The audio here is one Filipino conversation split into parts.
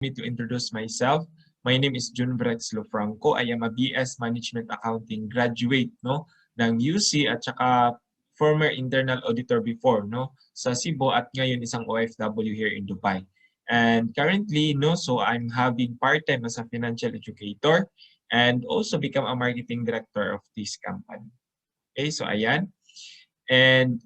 me to introduce myself. My name is Jun Brex Lofranco. I am a BS Management Accounting graduate ng UC at saka former internal auditor before sa Cebu at ngayon isang OFW here in Dubai. And currently, so I'm having part-time as a financial educator and also become a marketing director of this company. Okay, so ayan. And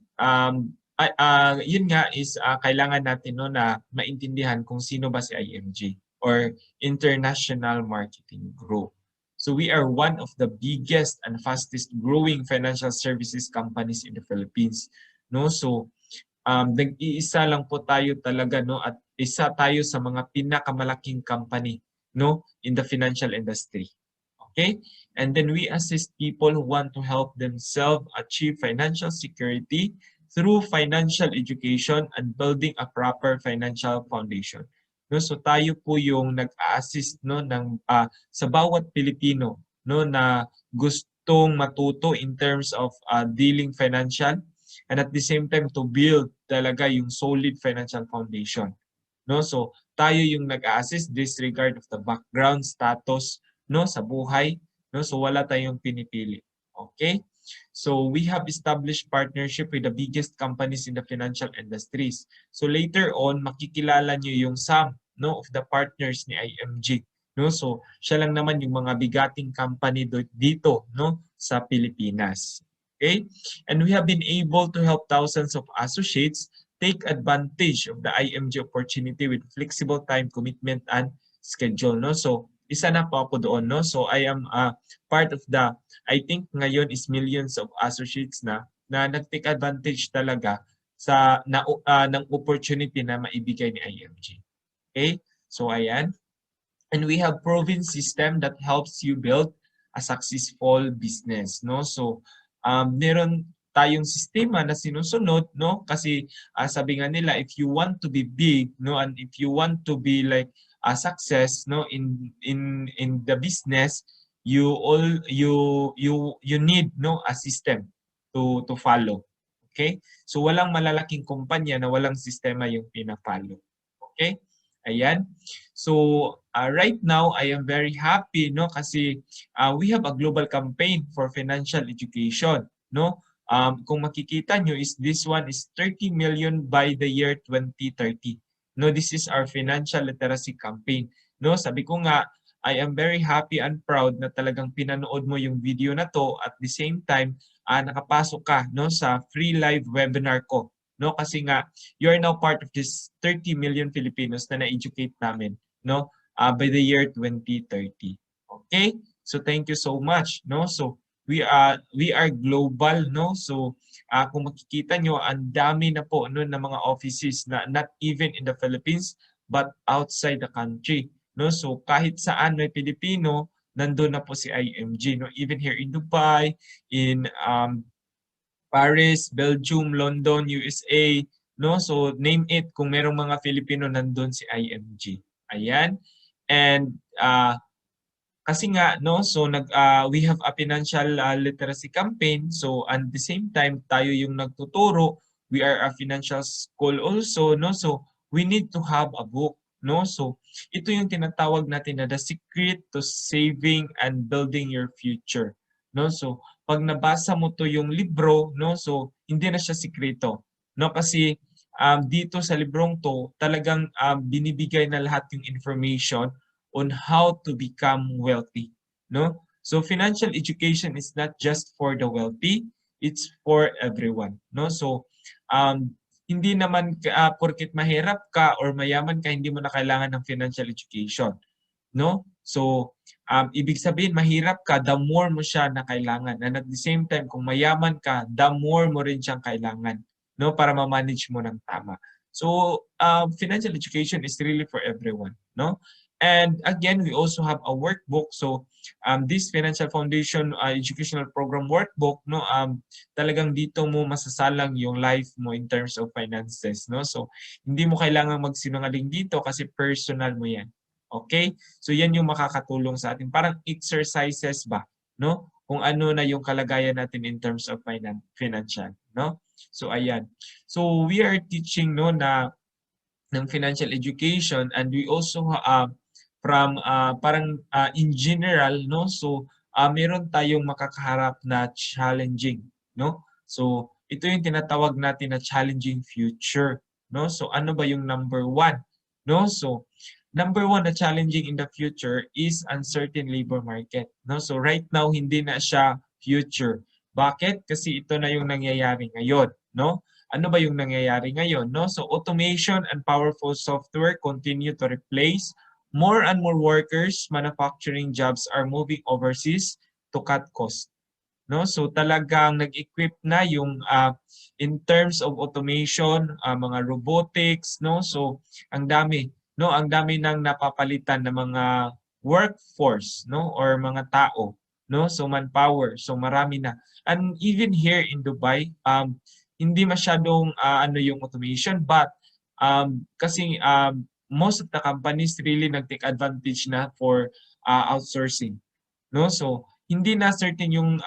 yun nga is kailangan natin na maintindihan kung sino ba si IMG or International Marketing Group. So we are one of the biggest and fastest growing financial services companies in the Philippines. So nag-iisa lang po tayo talaga at isa tayo sa mga pinakamalaking company in the financial industry. Okay? And then we assist people who want to help themselves achieve financial security through financial education and building a proper financial foundation. So tayo po yung nag-a-assist sa bawat Pilipino na gustong matuto in terms of dealing financial and at the same time to build talaga yung solid financial foundation. So tayo yung nag-a-assist disregard of the background status sa buhay, so wala tayong pinipili. Okay? So we have established partnership with the biggest companies in the financial industries. So later on, makikilala nyo yung some of the partners ni IMG. So siya lang naman yung mga bigating company dito sa Pilipinas. Okay? And we have been able to help thousands of associates take advantage of the IMG opportunity with flexible time commitment and schedule. So isa na po ako doon. So I am part of the, I think ngayon is millions of associates na nag-take advantage talaga ng opportunity na maibigay ni IMG. Okay? So ayan. And we have proven system that helps you build a successful business. So meron tayong sistema na sinusunod kasi sabi nga nila if you want to be big and if you want to be like a success in the business, you need a system to follow. Okay? So walang malalaking kumpanya na walang sistema yung pina-follow. Okay? Ayan. So right now I am very happy kasi we have a global campaign for financial education. Kung makikita nyo is this one is 30 million by the year 2030. This is our financial literacy campaign. Sabi ko nga, I am very happy and proud na talagang pinanood mo yung video na to at the same time nakapasok ka sa free live webinar ko. Kasi nga you are now part of this 30 million Filipinos na na-educate namin by the year 2030. Okay? So thank you so much. So we are global. So kung makikita nyo, ang dami na po ng mga offices na not even in the Philippines but outside the country. So kahit saan may Pilipino, nandun na po si IMG. Even here in Dubai, in Paris, Belgium, London, USA. So name it, kung merong mga Filipino, nandun si IMG. Ayan. And kasi nga so we have a financial literacy campaign, so at the same time tayo yung nagtuturo, we are a financial school also so we need to have a book so ito yung tinatawag natin na the secret to saving and building your future so pag nabasa mo to yung libro so hindi na siya sikreto kasi dito sa librong to talagang binibigay na lahat yung information on how to become wealthy. So financial education is not just for the wealthy, it's for everyone. So hindi naman porket mahirap ka or mayaman ka, hindi mo na kailangan ng financial education. So ibig sabihin mahirap ka, the more mo siya na kailangan. And at the same time, kung mayaman ka, the more mo rin siyang kailangan para ma-manage mo ng tama. So financial education is really for everyone. And again, we also have a workbook. So this Financial Foundation Educational Program workbook, talagang dito mo masasalang yung life mo in terms of finances. So hindi mo kailangan magsinungaling dito kasi personal mo yan. Okay? So yan yung makakatulong sa atin. Parang exercises ba? Kung ano na yung kalagayan natin in terms of financial. So ayan. So we are teaching na ng financial education, and we also from parang in general, no, so meron tayong makakaharap na challenging, no, so ito yung tinatawag natin na challenging future, no. So ano ba yung number one, no? So number one na challenging in the future is uncertain labor market, no. So right now hindi na siya future. Bakit? Kasi ito na yung nangyayari ngayon, no. Ano ba yung nangyayari ngayon, no? So automation and powerful software continue to replace more and more workers. Manufacturing jobs are moving overseas to cut costs, no? So talagang nag-equip na yung in terms of automation, mga robotics, no? So ang dami, no? Ang dami nang napapalitan ng mga workforce, no? Or mga tao, no? So manpower, so marami na. And even here in Dubai, hindi masyadong ano yung automation, but kasi most of the companies really nag-take advantage na for outsourcing, no. So hindi na certain yung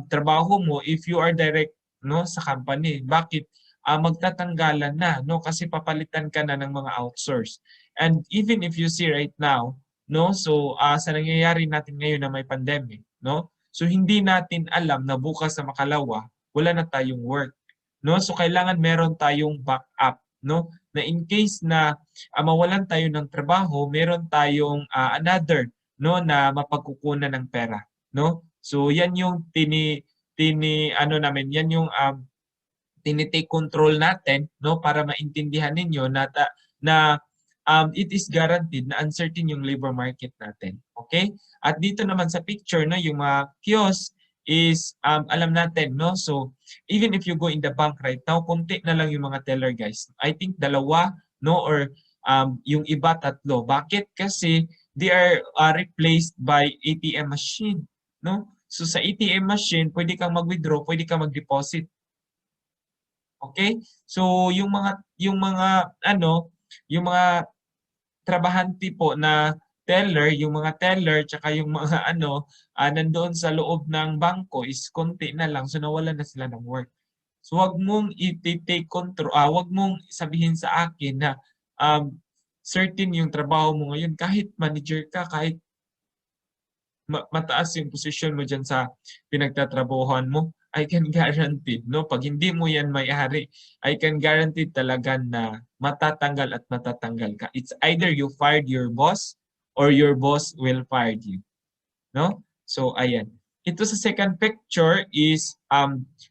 trabaho mo if you are direct, no, sa company. Bakit? Magtatanggalan na, no, kasi papalitan ka na ng mga outsource. And even if you see right now, no, so sa nangyayari natin ngayon na may pandemic, no, so hindi natin alam na bukas na makalawa wala na tayong work, no. So kailangan meron tayong backup, no, na in case na mawalan tayo ng trabaho, meron tayong another, no, na mapagkukunan ng pera, no. So yan yung ano namin, yan yung tinitake control natin, no, para maintindihan ninyo na it is guaranteed na uncertain yung labor market natin. Okay? At dito naman sa picture, no, yung mga kiosk is alam natin, no. So even if you go in the bank right now, konti na lang yung mga teller, guys. I think dalawa, no, or yung iba tatlo. Bakit? Kasi they are replaced by ATM machine, no. So sa ATM machine, pwede kang mag-withdraw, pwede kang mag-deposit. Okay? So yung mga ano, yung mga trabahante po na teller, yung mga teller tsaka yung mga ano nandoon sa loob ng bangko is konti na lang, so nawalan na sila ng work. So wag mong i-take control, wag mong sabihin sa akin na certain yung trabaho mo ngayon kahit manager ka, kahit mataas yung position mo diyan sa pinagtatrabahuhan mo, I can guarantee, no, pag hindi mo yan may-ari, I can guarantee talaga na matatanggal at matatanggal ka. It's either you fired your boss or your boss will fire you, no. So ayan, ito sa second picture is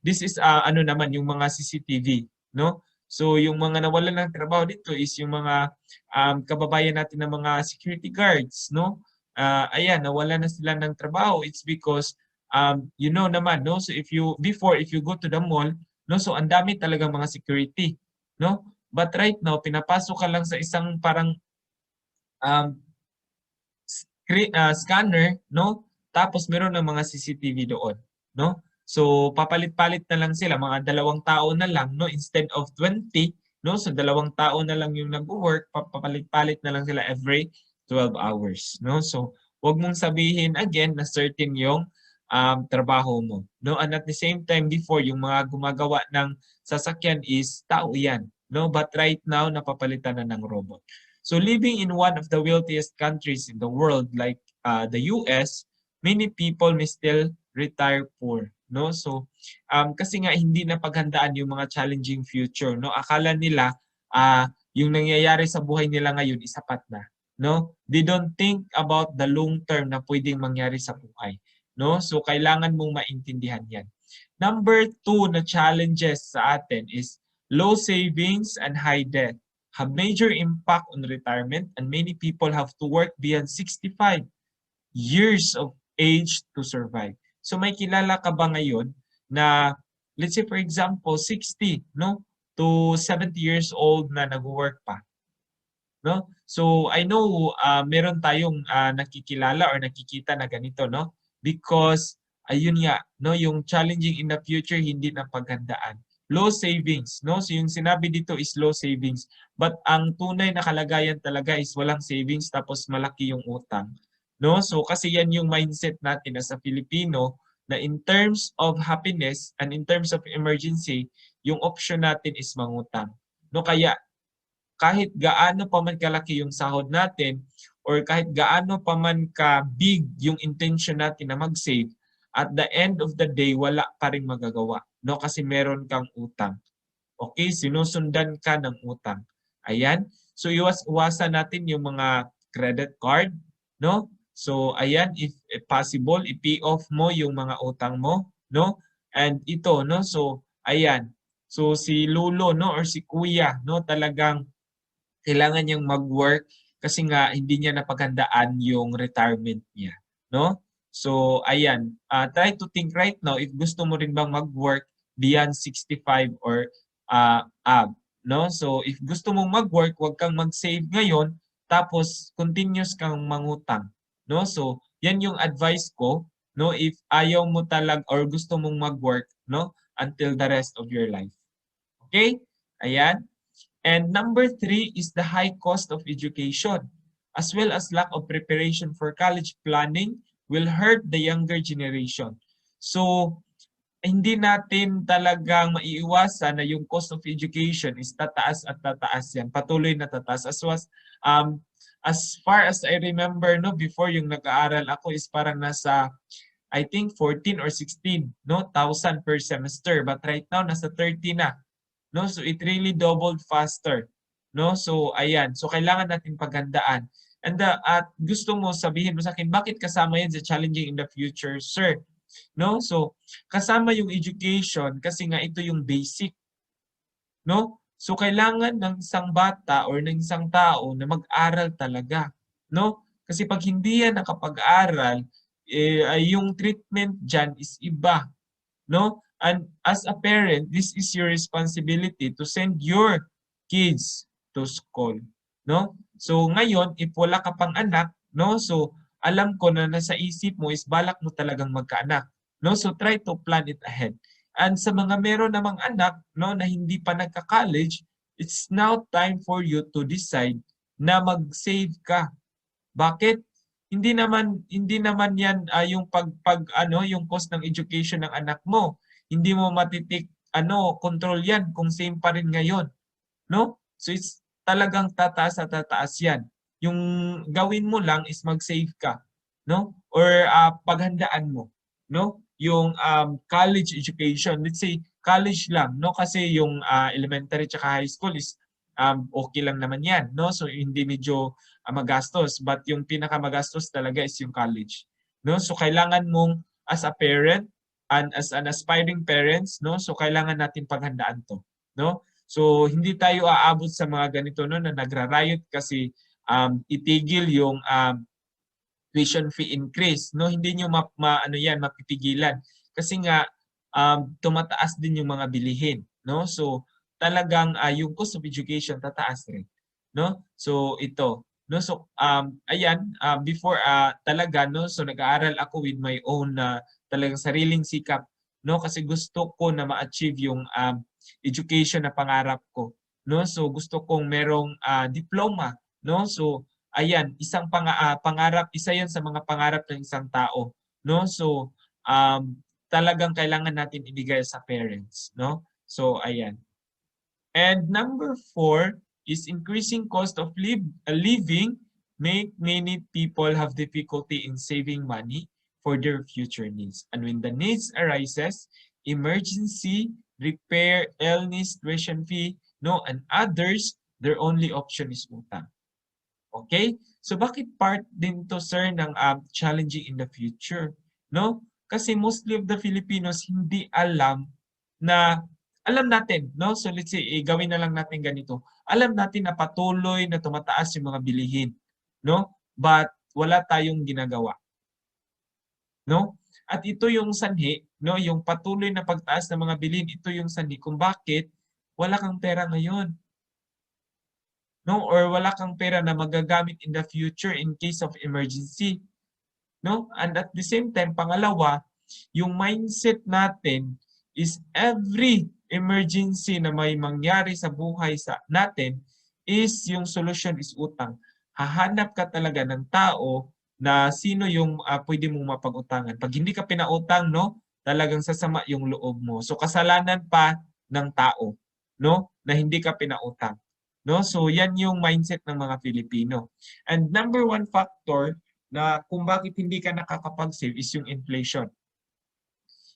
this is ano naman yung mga CCTV, no. So yung mga nawalan ng trabaho dito is yung mga kababayan natin ng mga security guards, no. Ayan, nawalan na sila ng trabaho. It's because you know naman, no, so if you go to the mall, no, so ang dami talagang mga security, no. But right now pinapasok ka lang sa isang parang scanner, no, tapos meron ng mga CCTV doon, no. So papalit-palit na lang sila, mga 2 tao na lang, no, instead of 20, no. So 2 tao na lang yung nagwo-work, papalit-palit na lang sila every 12 hours, no. So wag mong sabihin again na certain yung trabaho mo, no. And at the same time, before yung mga gumagawa ng sasakyan is tao yan, no, but right now napapalitan na ng robot. So living in one of the wealthiest countries in the world like the US, many people may still retire poor, no. So kasi nga hindi na paghandaan yung mga challenging future, no. Akala nila yung nangyayari sa buhay nila ngayon is sapat na, no. They don't think about the long term na pwedeng mangyari sa buhay, no. So kailangan mong maintindihan yan. Number 2 na challenges sa atin is low savings and high debt have major impact on retirement, and many people have to work beyond 65 years of age to survive. So may kilala ka ba ngayon na let's say for example 60, no, to 70 years old na nag-work pa, no? So I know meron tayong nakikilala or nakikita na ganito, no? Because ayun nga, no, yung challenging in the future hindi na paghandaan. Low savings, no? So yung sinabi dito is low savings. But ang tunay na kalagayan talaga is walang savings tapos malaki yung utang, no? So kasi yan yung mindset natin as a Filipino na in terms of happiness and in terms of emergency, yung option natin is mangutang. No, kaya kahit gaano pa man kalaki yung sahod natin or kahit gaano pa man ka-big yung intention natin na mag-save, at the end of the day, wala pa rin magagawa. No? Kasi meron kang utang. Okay? Sinusundan ka ng utang. Ayan. So iwasan natin yung mga credit card. No? So ayan, if possible, i-pay off mo yung mga utang mo. No? And ito, no? So ayan. So si lolo, no, or si kuya, no, talagang kailangan niyang mag-work kasi nga hindi niya napaghandaan yung retirement niya, no? So ayan, try to think right now if gusto mo rin bang mag-work beyond 65 or up, no? So if gusto mong mag-work, huwag kang mag-save ngayon tapos continuous kang mangutang, no? So yan yung advice ko, no, if ayaw mo talag or gusto mong mag-work, no, until the rest of your life. Okay? Ayan. And number 3 is the high cost of education, as well as lack of preparation for college planning will hurt the younger generation. So, hindi natin talagang maiiwasan na yung cost of education is tataas at tataas yan. Patuloy na tataas. As far as I remember, no, before yung nag-aaral ako is parang nasa I think 14 or 16, no, thousand per semester. But right now, nasa 30 na. No? So it really doubled faster. No? So ayan. So kailangan natin paghandaan. And at gusto mo sabihin mo sa akin, bakit kasama yan sa Challenging in the Future, sir? No? So kasama yung education kasi nga ito yung basic. No? So kailangan ng isang bata or ng isang tao na mag-aral talaga. No? Kasi pag hindi yan nakapag-aral, yung treatment dyan is iba. No? And as a parent, this is your responsibility to send your kids to school, no? So ngayon, if wala ka pang anak, no? So alam ko na nasa isip mo is balak mo talagang magkaanak, no? So try to plan it ahead. And sa mga meron namang anak, no, na hindi pa nagka-college, it's now time for you to decide na mag-save ka. Bakit? Hindi naman 'yan yung yung cost ng education ng anak mo. Hindi mo matitik control 'yan kung same pa rin ngayon, no? So it's talagang tataas at tataas 'yan. Yung gawin mo lang is mag-save ka, no? Or paghandaan mo, no? Yung college education, let's say college lang, no? Kasi yung elementary at high school is okay lang naman 'yan, no? So hindi medyo magastos, but yung pinakamagastos talaga is yung college, no? So kailangan mong as a parent and as an aspiring parents, no? So kailangan natin paghandaan 'to, no? So hindi tayo aabot sa mga ganito, no, na nagra-riot kasi itigil yung tuition fee increase, no? Hindi niyo mapipigilan kasi nga tumataas din yung mga bilihin, no? So talagang yung cost of education tataas rin, no? So ito, no, so ayan, before talaga, no, so nag-aaral ako with my own talagang sariling sikap, no, kasi gusto ko na ma-achieve yung education na pangarap ko, no? So gusto kong merong diploma, no? So ayan, isang pangarap, isa 'yan sa mga pangarap ng isang tao, no? So talagang kailangan natin ibigay sa parents, no? So ayan. And number 4 is increasing cost of living make many people have difficulty in saving money for their future needs. And when the needs arises, emergency, repair, illness, tuition fee, no, and others, their only option is utang. Okay? So bakit part din to, sir, ng challenging in the future? No? Kasi mostly of the Filipinos hindi alam natin, no? So let's say, gawin na lang natin ganito. Alam natin na patuloy na tumataas yung mga bilihin, no? But wala tayong ginagawa. No? At ito yung sanhi, no? Yung patuloy na pagtaas ng mga bilihin, ito yung sanhi kung bakit wala kang pera ngayon. No? Or wala kang pera na magagamit in the future in case of emergency. No? And at the same time, pangalawa, yung mindset natin is every emergency na may mangyari sa buhay natin is yung solution is utang. Hahanap ka talaga ng tao na sino yung pwede mong mapag-utangan. Pag hindi ka pinautang, no, talagang sasama yung loob mo. So kasalanan pa ng tao, no, na hindi ka pinautang. No? So yan yung mindset ng mga Filipino. And number one factor na kung bakit hindi ka nakakapag-save is yung inflation.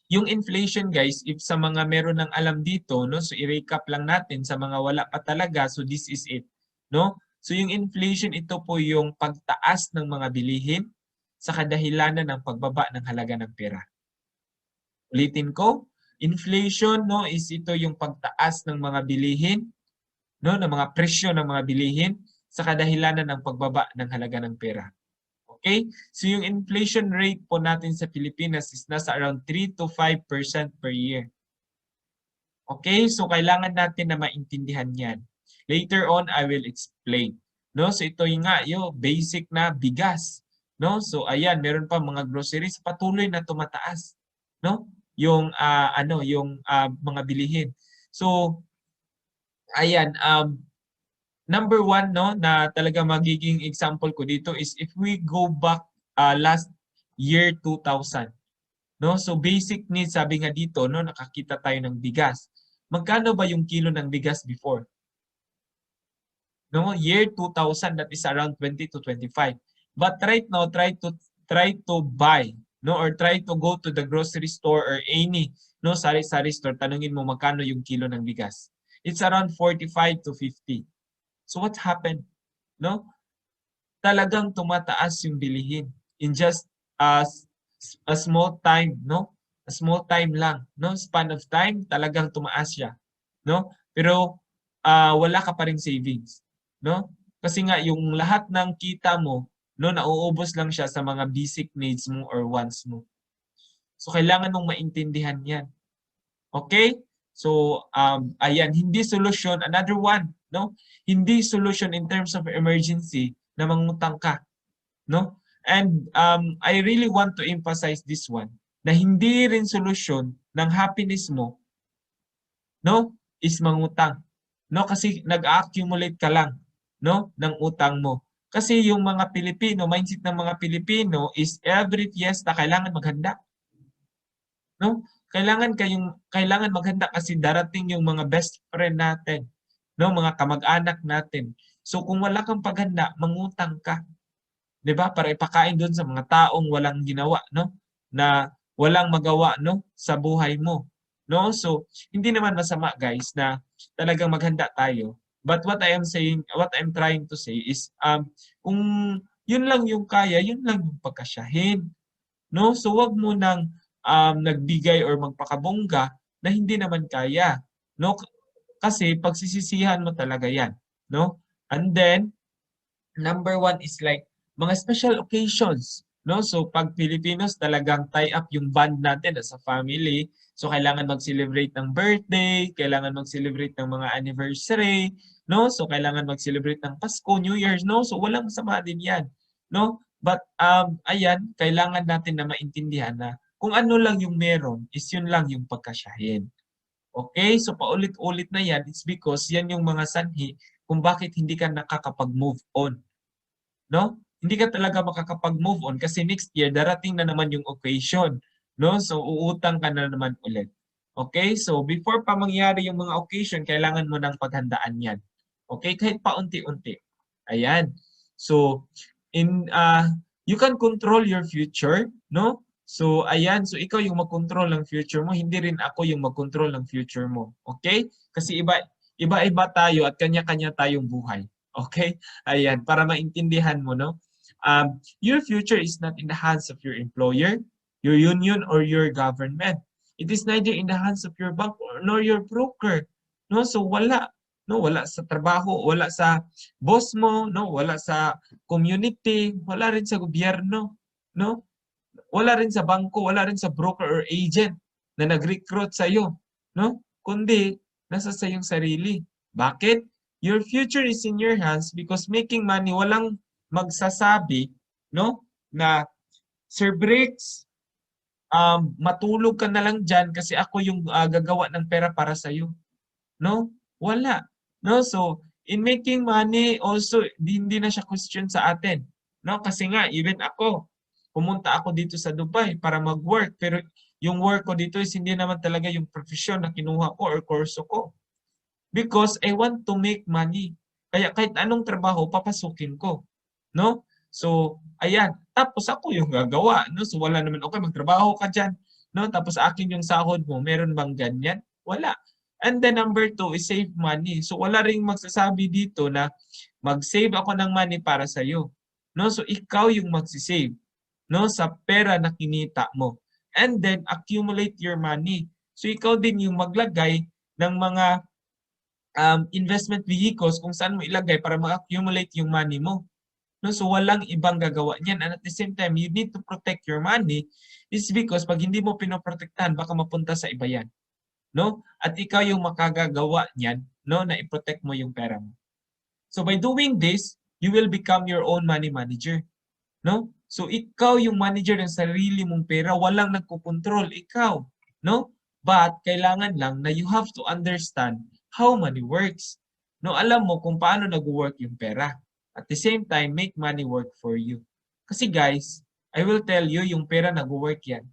Yung inflation guys, if sa mga meron ng alam dito, no, so i-recap lang natin sa mga wala pa talaga, so this is it, no? So yung inflation, ito po yung pagtaas ng mga bilihin sa kadahilanan ng pagbaba ng halaga ng pera. Ulitin ko, inflation, no, is ito yung pagtaas ng mga bilihin, no, ng mga presyo ng mga bilihin sa kadahilanan ng pagbaba ng halaga ng pera. Okay? So yung inflation rate po natin sa Pilipinas is nasa around 3 to 5% per year. Okay? So kailangan natin na maintindihan yan. Later on, I will explain. No? So ito yung nga, yung basic na bigas. No? So ayan, meron pa mga groceries patuloy na tumataas. No? Yung mga bilihin. So ayan, number one, no, na talaga magiging example ko dito is if we go back last year 2000. No? So basic needs, sabi nga dito, no, nakakita tayo ng bigas. Magkano ba yung kilo ng bigas before? No, year 2000, that is around 20 to 25. But right now, try to buy, no, or try to go to the grocery store or any, no, sari-sari store, tanungin mo magkano yung kilo ng bigas. It's around 45 to 50. So what happened? No? Talagang tumataas yung bilihin in just a small time, no? A small time lang, no? Span of time, talagang tumaas siya, no? Pero wala ka pa ring savings, no? Kasi nga yung lahat ng kita mo, no, nauubos lang siya sa mga basic needs mo or wants mo. So kailangan mong maintindihan 'yan. Okay? So ayan, hindi solution, another one, no? Hindi solution in terms of emergency na mangutang ka, no? And I really want to emphasize this one, na hindi rin solusyon ng happiness mo, no, is mangutang. No, kasi nag-accumulate ka lang, no, ng utang mo. Kasi yung mga Pilipino, mindset ng mga Pilipino is every fiesta kailangan maghanda. No? Kailangan maghanda kasi darating yung mga best friend natin, no, mga kamag-anak natin. So kung wala kang paghanda, mangutang ka. 'Di ba? Para ipakain doon sa mga taong walang ginawa, no? Na walang magawa, no, sa buhay mo. No? So hindi naman masama guys na talagang maghanda tayo. But what I'm trying to say is kung yun lang yung kaya, yun lang yung pagkasyahin. No? So wag mo nang nagbigay or magpakabongga na hindi naman kaya, no? Kasi pagsisisihan mo talaga 'yan, no? And then number one is like mga special occasions, no? So pag Filipinos talagang tie up yung band natin as a family. So kailangan mag-celebrate ng birthday, kailangan mag-celebrate ng mga anniversary, no? So kailangan mag-celebrate ng Pasko, New Year's, no? So walang masama din 'yan, no? But ayan, kailangan natin na maintindihan na kung ano lang yung meron is yun lang yung pagkasyahin. Okay? So paulit-ulit na yan, it's because yan yung mga sanhi kung bakit hindi ka nakakapag-move on. No? Hindi ka talaga makakapag-move on kasi next year darating na naman yung occasion. No? So uutang ka na naman ulit. Okay? So before pa mangyari yung mga occasion, kailangan mo nang paghandaan yan. Okay? Kahit paunti-unti. Ayan. So you can control your future, no? So ayan, so ikaw yung mag-control ng future mo, hindi rin ako yung mag-control ng future mo. Okay? Kasi iba-iba tayo at kanya-kanya tayong buhay. Okay? Ayan, para maintindihan mo, no? Your future is not in the hands of your employer, your union, or your government. It is neither in the hands of your bank nor your broker. No? So wala. No, wala sa trabaho, wala sa boss mo, no, wala sa community, wala rin sa gobyerno, no? Wala rin sa bangko, wala rin sa broker or agent na nag-recruit sa iyo, no? Kundi nasa sa iyong sarili. Bakit? Your future is in your hands because making money, walang magsasabi, no, na Sir Briggs, matulog ka na lang diyan kasi ako yung gagawa ng pera para sa iyo. No? Wala. No? So, in making money also hindi na siya question sa atin. No? Kasi nga even ako, pumunta ako dito sa Dubai para mag-work pero yung work ko dito is hindi naman talaga yung profesyon na kinuha ko or kurso ko. Because I want to make money. Kaya kahit anong trabaho, papasukin ko. No? So, ayan. Tapos ako yung gagawa. No? So, wala naman, okay, magtrabaho ka dyan. No? Tapos akin yung sahod mo. Meron bang ganyan? Wala. And then number 2 is save money. So, wala ring magsasabi dito na mag-save ako ng money para sa'yo. No? So, ikaw yung magsisave, no, sa pera na kinita mo. And then, accumulate your money. So, ikaw din yung maglagay ng mga investment vehicles kung saan mo ilagay para ma-accumulate yung money mo. No? So, walang ibang gagawa niyan. And at the same time, you need to protect your money is because pag hindi mo pinoprotektahan, baka mapunta sa iba yan. No? At ikaw yung makagagawa niyan, no, na i-protect mo yung pera mo. So by doing this, you will become your own money manager. No? So ikaw yung manager ng sarili mong pera, walang nagkokontrol, ikaw. No? But kailangan lang na you have to understand how money works. No, alam mo kung paano nag-work yung pera. At the same time, make money work for you. Kasi guys, I will tell you, yung pera nag-work yan.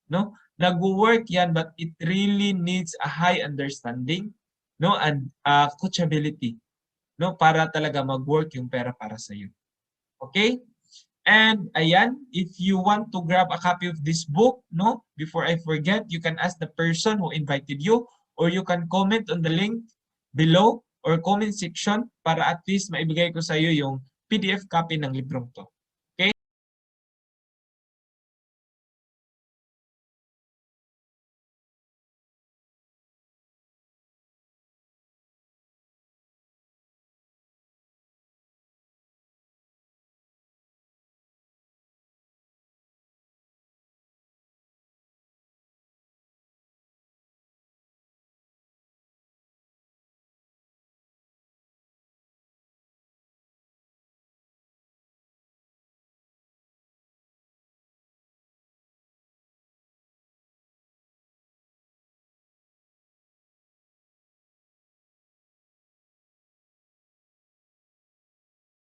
No? Nag-work yan, but it really needs a high understanding, no, and coachability, no, para talaga mag-work yung pera para sa iyo. Okay? And ayan, if you want to grab a copy of this book, no, before I forget, you can ask the person who invited you or you can comment on the link below or comment section para at least maibigay ko sa iyo yung PDF copy ng librong to.